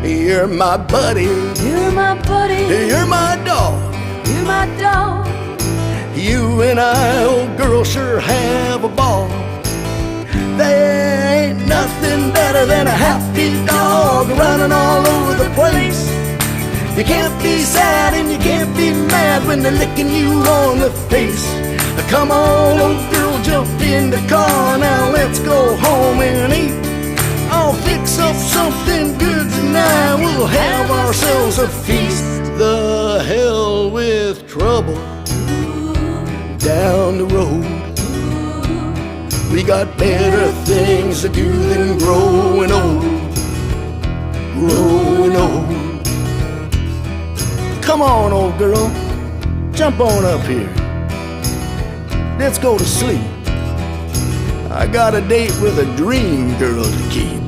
You're my buddy, You're my buddy, you're my dog. you're my dog. You and I, old girl, sure have a ball. There ain't nothing better than a happy dog running all over the place. You can't be sad and you can't be mad when they're licking you on the face. Come on, old girl, jump in the car. Now let's go home and eat. I'll fix up something good tonight. We'll have ourselves a feast. The hell with trouble down the road. We got better things to do than growing old. Growing old. Come on, old girl, jump on up here. Let's go to sleep. I got a date with a dream girl to keep.